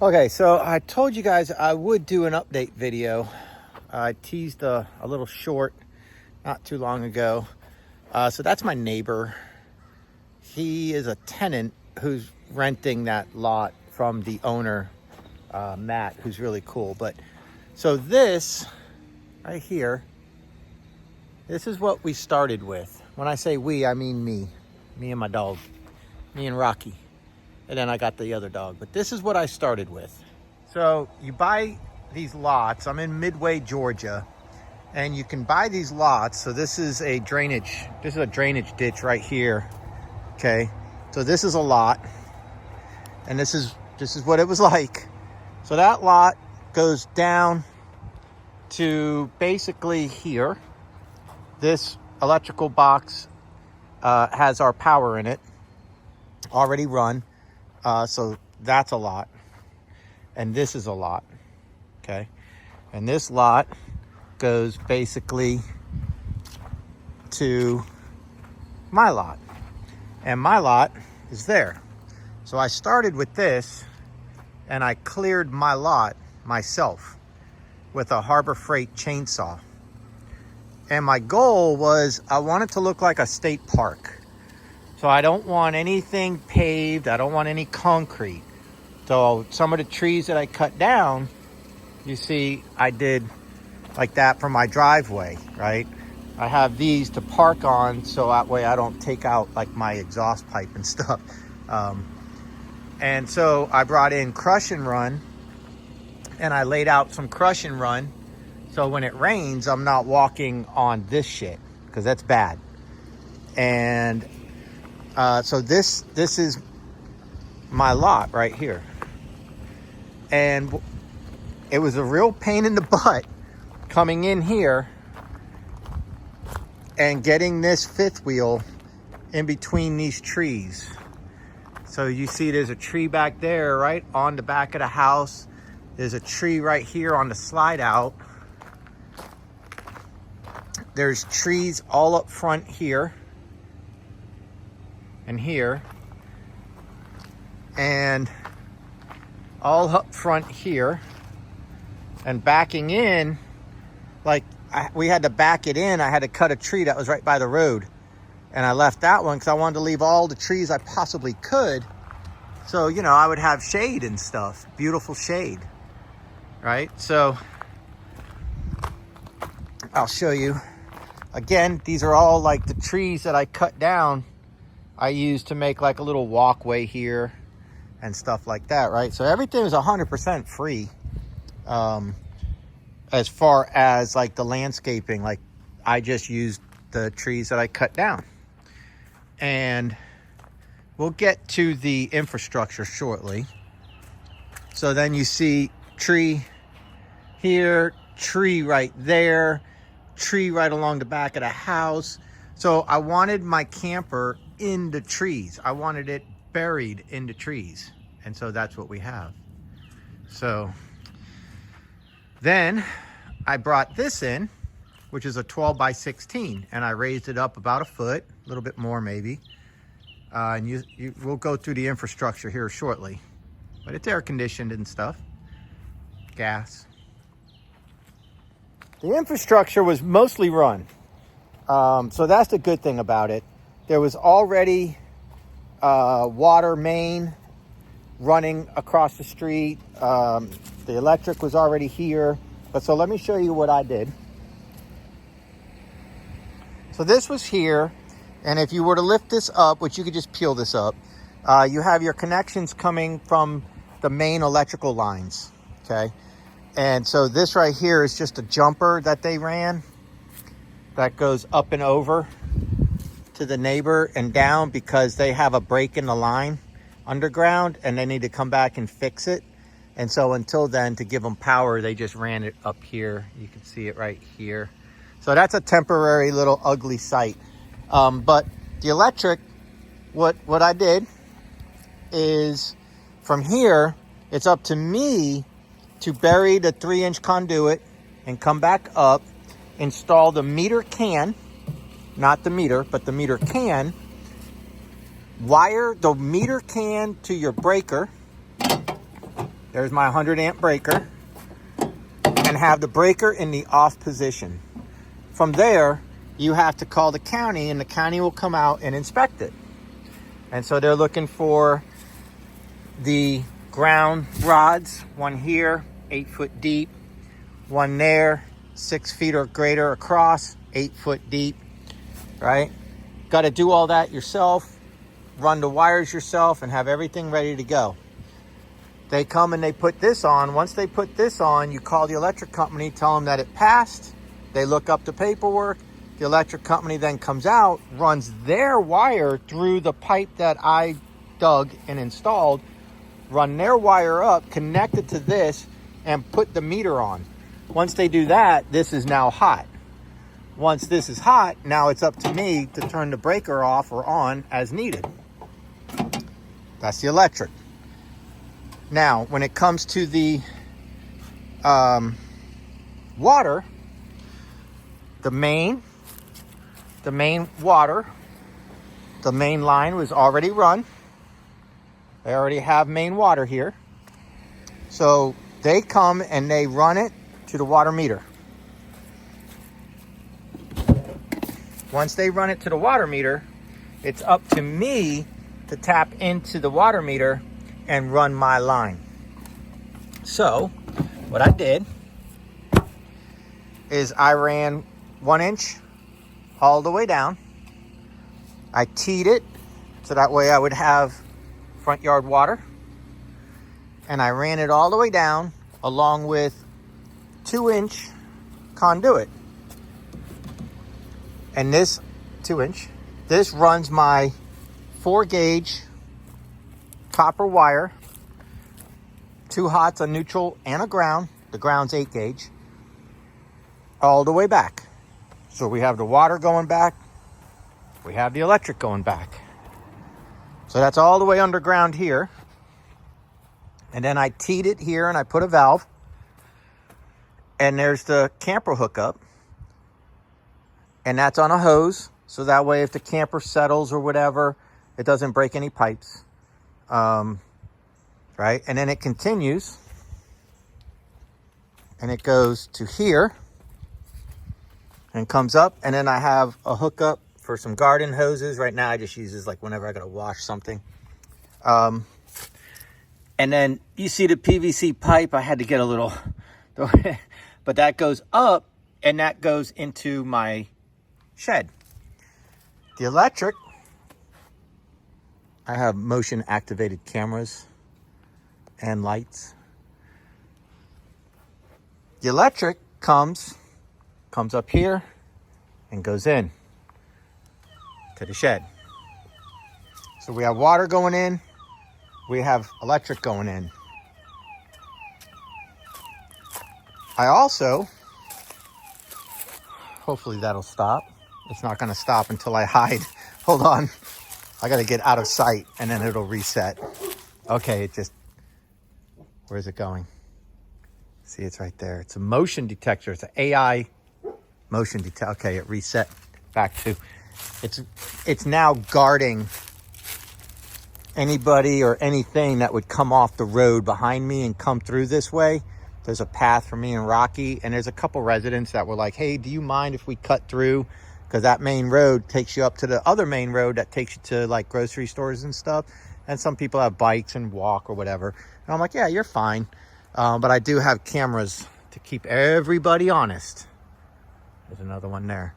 Okay, so I told you guys I would do an update video. I teased a little short not too long ago. So that's my neighbor. He is a tenant who's renting that lot from the owner, Matt, who's really cool. But so this right here, this is what we started with. When I say we, I mean me and my dog, me and Rocky. And then I got the other dog, but this is what I started with. So you buy these lots. I'm in Midway, Georgia, and you can buy these lots. So this is a drainage ditch right here. Okay, so this is a lot, and this is what it was like. So that lot goes down to basically here. This electrical box has our power in it, already run. So that's a lot. And this is a lot. Okay. And this lot goes basically to my lot. And my lot is there. So I started with this and I cleared my lot myself with a Harbor Freight chainsaw. And my goal was I want it to look like a state park. So I don't want anything paved. I don't want any concrete. So some of the trees that I cut down, you see, I did like that for my driveway, right? I have these to park on so that way I don't take out like my exhaust pipe and stuff. And so I brought in crush and run, and I laid out some crush and run. So when it rains, I'm not walking on this shit because that's bad. And so this is my lot right here. And it was a real pain in the butt coming in here and getting this fifth wheel in between these trees. So you see there's a tree back there, right on the back of the house. There's a tree right here on the slide out. There's trees all up front here and here, and all up front here, and backing in, like we had to back it in. I had to cut a tree that was right by the road, and I left that one because I wanted to leave all the trees I possibly could, so you know I would have shade and stuff, beautiful shade, right? So I'll show you again. These are all like the trees that I cut down. I used to make like a little walkway here and stuff like that, right? So everything is 100% free as far as like the landscaping. Like I just used the trees that I cut down. And we'll get to the infrastructure shortly. So then you see tree here, tree right there, tree right along the back of the house. So I wanted my camper in the trees. I wanted it buried in the trees. And so that's what we have. So then I brought this in, which is a 12 by 16, and I raised it up about a foot, a little bit more maybe. And we'll go through the infrastructure here shortly, but it's air conditioned and stuff, gas. The infrastructure was mostly run. So that's the good thing about it. There was already water main running across the street. The electric was already here. But so let me show you what I did. So this was here. And if you were to lift this up, which you could just peel this up, you have your connections coming from the main electrical lines. Okay. And so this right here is just a jumper that they ran that goes up and over to the neighbor and down because they have a break in the line underground and they need to come back and fix it. And so until then, to give them power, they just ran it up here. You can see it right here. So that's a temporary little ugly site. But the electric, what I did is from here, it's up to me to bury the 3-inch conduit and come back up, install the meter can, not the meter, but the meter can, wire the meter can to your breaker, There's my 100 amp breaker, and have the breaker in the off position. From there, you have to call the county, and the county will come out and inspect it. And so they're looking for the ground rods, one here, 8 foot deep, one there, 6 feet or greater across, 8 foot deep, right? Got to do all that yourself, run the wires yourself, and have everything ready to go. They come and they put this on. Once they put this on, you call the electric company, tell them that it passed. They look up the paperwork. The electric company then comes out, runs their wire through the pipe that I dug and installed, run their wire up, connect it to this, and put the meter on. Once they do that, this is now hot. Once this is hot, now it's up to me to turn the breaker off or on as needed. That's the electric. Now, when it comes to the water, the main water, the main line was already run. They already have main water here. So they come and they run it to the water meter. Once they run it to the water meter, it's up to me to tap into the water meter and run my line. So what I did is I ran 1 inch all the way down. I teed it so that way I would have front yard water. And I ran it all the way down along with 2 inch conduit. And this 2 inch, this runs my 4 gauge copper wire, 2 hots, a neutral and a ground. The ground's 8 gauge, all the way back. So we have the water going back, we have the electric going back. So that's all the way underground here. And then I teed it here and I put a valve. And there's the camper hookup. And that's on a hose. So that way if the camper settles or whatever, it doesn't break any pipes. Right? And then it continues. And it goes to here. And comes up. And then I have a hookup for some garden hoses. Right now I just use this like whenever I gotta wash something. And then you see the PVC pipe. I had to get a little, but that goes up and that goes into my shed. The electric, I have motion activated cameras and lights. The electric comes up here and goes in to the shed. So we have water going in, we have electric going in. I also, hopefully that'll stop. It's not gonna stop until I hide. Hold on, I gotta get out of sight and then it'll reset. Okay, it just, where's it going? See, it's right there. It's a motion detector. It's an AI motion detector. Okay, it reset back to, it's now guarding anybody or anything that would come off the road behind me and come through this way. There's a path for me and Rocky, and there's a couple residents that were like, hey, do you mind if we cut through? Because that main road takes you up to the other main road that takes you to like grocery stores and stuff. And some people have bikes and walk or whatever. And I'm like, yeah, you're fine. But I do have cameras to keep everybody honest. There's another one there.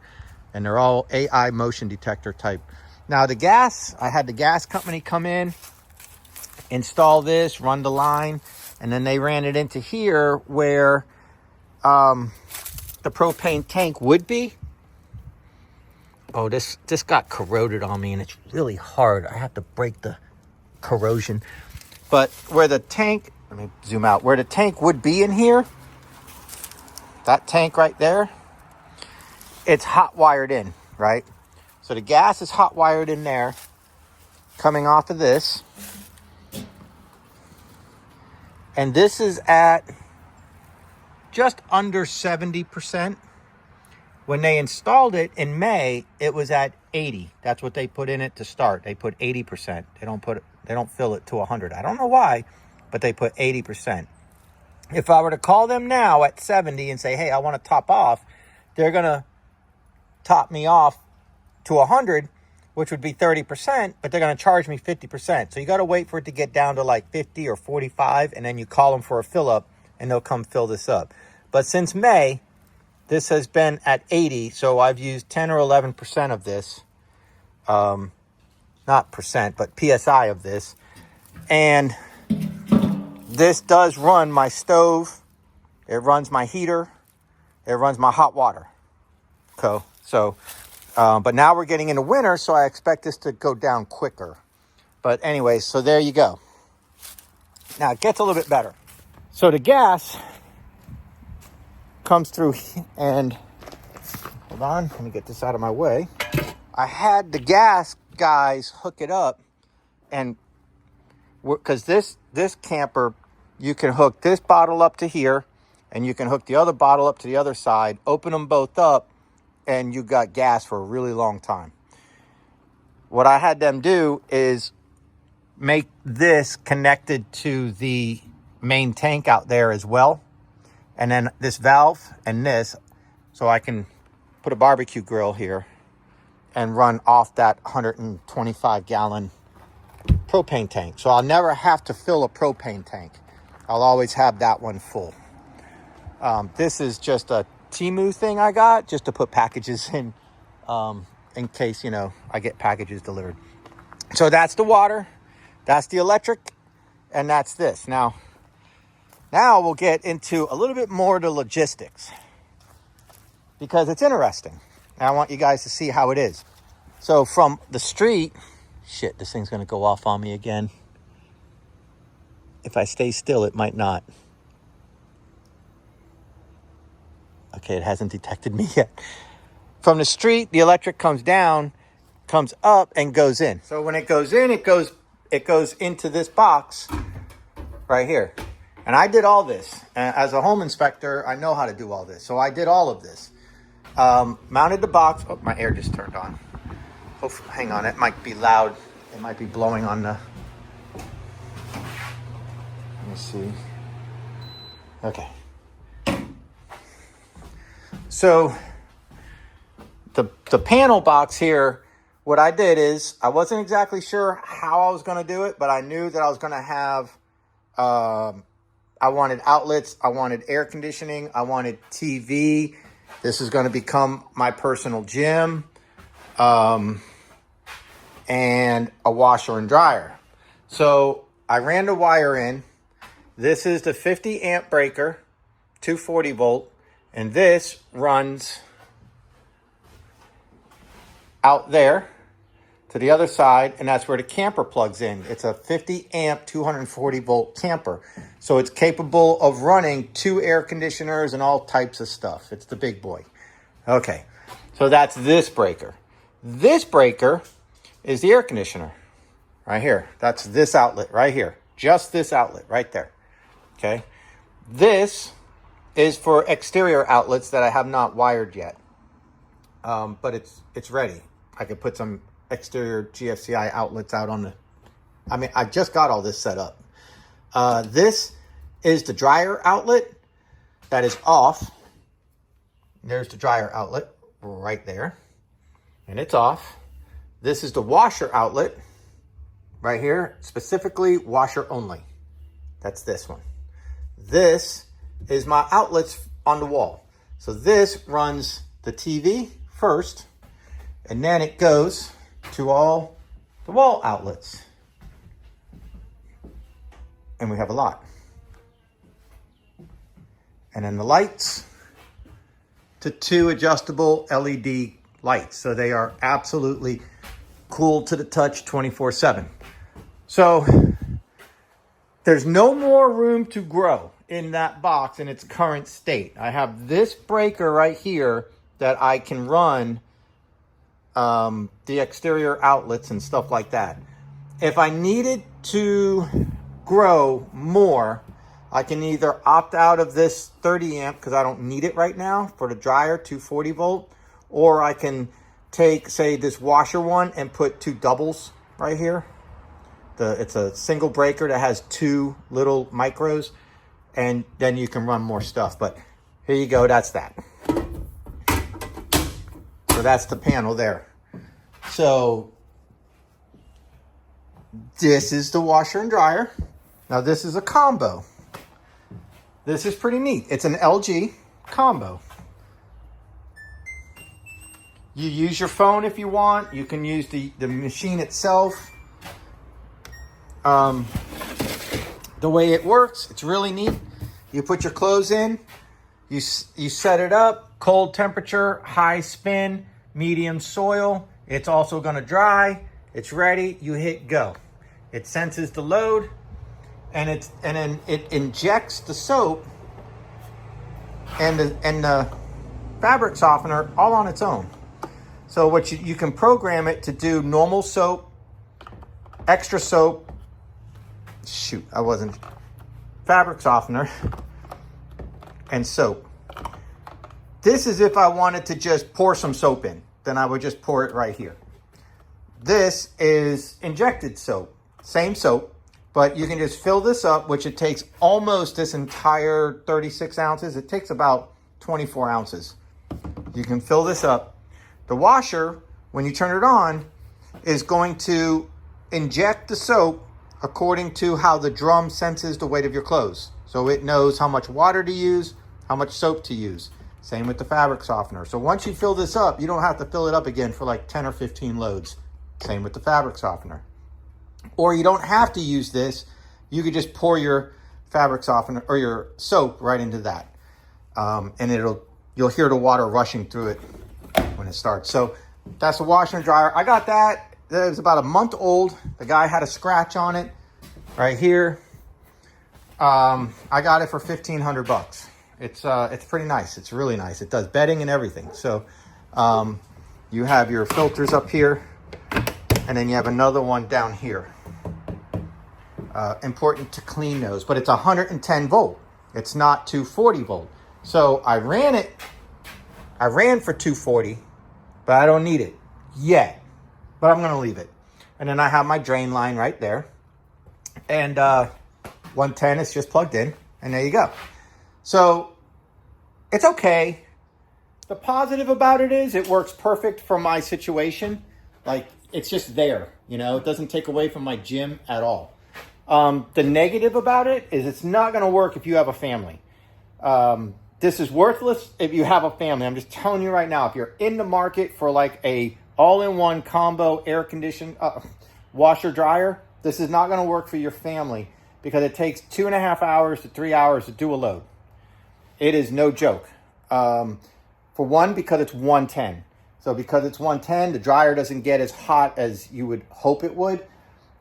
And they're all AI motion detector type. Now the gas, I had the gas company come in, install this, run the line, and then they ran it into here where the propane tank would be. Oh, this got corroded on me and it's really hard. I have to break the corrosion. But where the tank, let me zoom out, where the tank would be in here, that tank right there, it's hot wired in, right? So the gas is hot wired in there, coming off of this. And this is at just under 70%. When they installed it in May, it was at 80. That's what they put in it to start. They put 80%. They don't fill it to 100. I don't know why, but they put 80%. If I were to call them now at 70 and say, hey, I want to top off, they're going to top me off to 100, which would be 30%, but they're going to charge me 50%. So you got to wait for it to get down to like 50 or 45, and then you call them for a fill up, and they'll come fill this up. But since May, this has been at 80, so I've used 10 or 11% of this. Not percent, but PSI of this. And this does run my stove. It runs my heater. It runs my hot water. So, but now we're getting into winter, so I expect this to go down quicker. But anyway, so there you go. Now it gets a little bit better. So the gas comes through, and hold on, let me get this out of my way. I had the gas guys hook it up, and because this camper, you can hook this bottle up to here, and you can hook the other bottle up to the other side, open them both up, and you got gas for a really long time. What I had them do is make this connected to the main tank out there as well, and then this valve and this, so I can put a barbecue grill here and run off that 125 gallon propane tank. So I'll never have to fill a propane tank. I'll always have that one full. This is just a Temu thing I got just to put packages in case, you know, I get packages delivered. So that's the water, that's the electric, and that's this. Now we'll get into a little bit more the logistics, because it's interesting. And I want you guys to see how it is. So from the street, shit, this thing's going to go off on me again. If I stay still, it might not. Okay, it hasn't detected me yet. From the street, the electric comes down, comes up, and goes in. So when it goes in, it goes into this box right here. And I did all this. As a home inspector, I know how to do all this. So I did all of this. Mounted the box. Oh, my air just turned on. Oh, hang on, it might be loud. It might be blowing on the... Let me see. Okay. So the panel box here, what I did is, I wasn't exactly sure how I was going to do it, but I knew that I was going to have, I wanted outlets, I wanted air conditioning, I wanted TV. This is going to become my personal gym, and a washer and dryer. So I ran the wire in. This is the 50 amp breaker, 240 volt, and this runs out there to the other side, and that's where the camper plugs in. It's a 50 amp, 240 volt camper. So it's capable of running 2 air conditioners and all types of stuff. It's the big boy. Okay, so that's this breaker. This breaker is the air conditioner right here. That's this outlet right here. Just this outlet right there. Okay, this is for exterior outlets that I have not wired yet, but it's ready. I could put some exterior GFCI outlets out on the, I mean, I just got all this set up. This is the dryer outlet that is off. There's the dryer outlet right there, and it's off. This is the washer outlet right here, specifically washer only. That's this one. This is my outlets on the wall. So this runs the TV first, and then it goes to all the wall outlets. And we have a lot. And then the lights to 2 adjustable LED lights. So they are absolutely cool to the touch 24/7. So there's no more room to grow in that box in its current state. I have this breaker right here that I can run the exterior outlets and stuff like that. If I needed to grow more, I can either opt out of this 30 amp because I don't need it right now for the dryer, 240 volt, or I can take, say, this washer one and put 2 doubles right here. It's a single breaker that has 2 little micros, and then you can run more stuff. But here you go, that's that. So that's the panel there. So this is the washer and dryer. Now this is a combo. This is pretty neat. It's an LG combo. You use your phone if you want. You can use the machine itself. The way it works, it's really neat. You put your clothes in. You set it up. Cold temperature, high spin, medium soil. It's also going to dry. It's ready. You hit go. It senses the load, and then it injects the soap and the fabric softener all on its own. So what you can program it to do normal soap, extra soap, fabric softener, and soap. This is if I wanted to just pour some soap in, then I would just pour it right here. This is injected soap, same soap, but you can just fill this up, which it takes almost this entire 36 ounces. It takes about 24 ounces. You can fill this up. The washer, when you turn it on, is going to inject the soap according to how the drum senses the weight of your clothes. So it knows how much water to use, how much soap to use. Same with the fabric softener. So once you fill this up, you don't have to fill it up again for like 10 or 15 loads. Same with the fabric softener. Or you don't have to use this. You could just pour your fabric softener or your soap right into that. And you'll hear the water rushing through it when it starts. So that's the washer and dryer. I got that. It was about a month old. The guy had a scratch on it right here. I got it for $1,500. It's pretty nice. It's really nice. It does bedding and everything. So you have your filters up here, and then you have another one down here. Important to clean those, but it's 110 volt. It's not 240 volt. So I ran for 240, but I don't need it yet, but I'm going to leave it. And then I have my drain line right there, and 110 is just plugged in, and there you go. So it's okay. The positive about it is it works perfect for my situation. Like, it's just there, it doesn't take away from my gym at all. The negative about it is it's not going to work if you have a family. This is worthless if you have a family. I'm just telling you right now, if you're in the market for like a all-in-one combo air conditioned washer dryer, this is not going to work for your family because it takes 2.5 hours to 3 hours to do a load. It is no joke. For one, because it's 110. So because it's 110, the dryer doesn't get as hot as you would hope it would.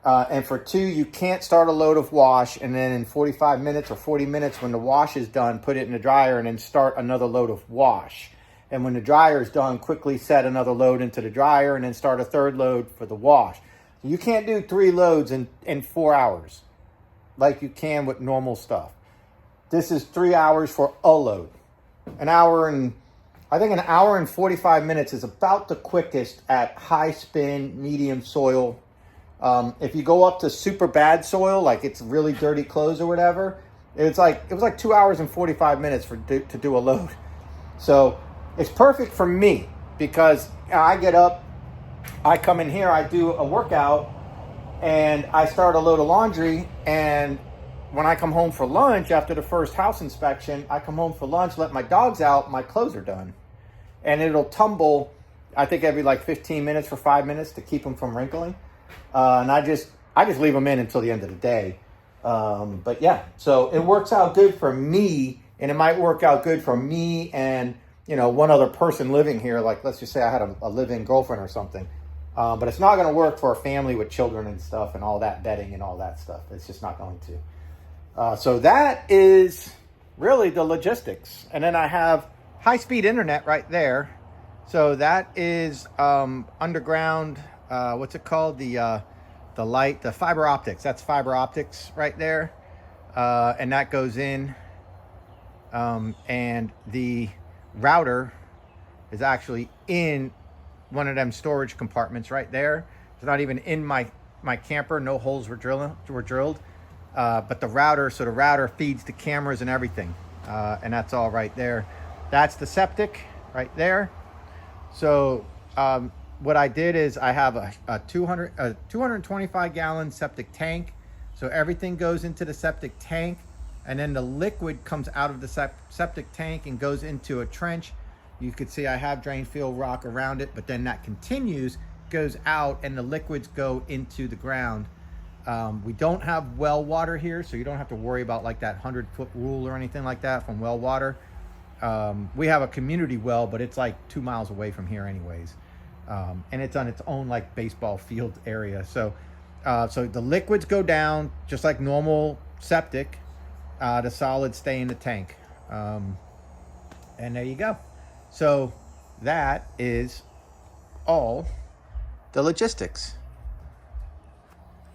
And for two, you can't start a load of wash and then in 45 minutes or 40 minutes when the wash is done, put it in the dryer and then start another load of wash. And when the dryer is done, quickly set another load into the dryer and then start a third load for the wash. So you can't do 3 loads in 4 hours like you can with normal stuff. This is 3 hours for a load. An hour and 45 minutes is about the quickest at high spin, medium soil. If you go up to super bad soil, like it's really dirty clothes or whatever, it was like 2 hours and 45 minutes to do a load. So it's perfect for me because I get up, I come in here, I do a workout, and I start a load of laundry. And when I come home for lunch after the first house inspection, I come home for lunch, let my dogs out, my clothes are done, and it'll tumble. I think every like 15 minutes for 5 minutes to keep them from wrinkling. And I just leave them in until the end of the day. But yeah, so it works out good for me, and it might work out good for me and, one other person living here. Like, let's just say I had a live-in girlfriend or something. But it's not going to work for a family with children and stuff and all that bedding and all that stuff. It's just not going to. So that is really the logistics. And then I have high-speed internet right there. So that is underground. What's it called? The light, the fiber optics. That's fiber optics right there. And that goes in. And the router is actually in one of them storage compartments right there. It's not even in my camper. No holes were drilled. but the router, so the router feeds the cameras and everything. And that's all right there. That's the septic right there. So what I did is I have a 225 gallon septic tank. So everything goes into the septic tank, and then the liquid comes out of the septic tank and goes into a trench. You could see I have drain field rock around it, but then that continues, goes out, and the liquids go into the ground. We don't have well water here, so you don't have to worry about like that 100-foot rule or anything like that from well water. We have a community well, but it's like 2 miles away from here anyways. And it's on its own like baseball field area. So the liquids go down just like normal septic. The solids stay in the tank. And there you go. So that is all the logistics.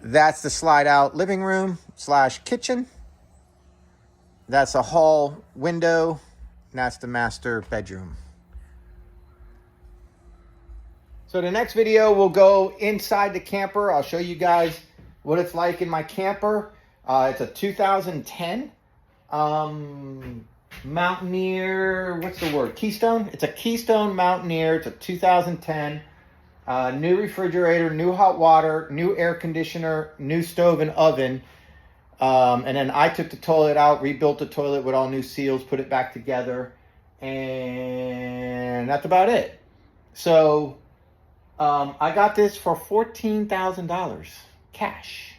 That's the slide out living room / kitchen. That's a hall window. And that's the master bedroom. So the next video will go inside the camper. I'll show you guys what it's like in my camper. It's a 2010 Mountaineer, what's the word? Keystone? It's a Keystone Mountaineer. It's a 2010. New refrigerator, new hot water, new air conditioner, new stove and oven. And then I took the toilet out, rebuilt the toilet with all new seals, put it back together. And that's about it. So I got this for $14,000 cash.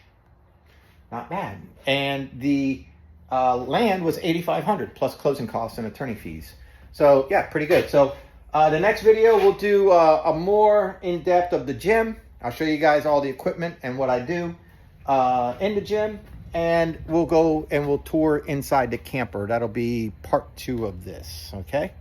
Not bad. And the land was $8,500 plus closing costs and attorney fees. So yeah, pretty good. So the next video we'll do a more in-depth of the gym. I'll show you guys all the equipment and what I do in the gym, and we'll go and we'll tour inside the camper. That'll be part 2 of this. Okay.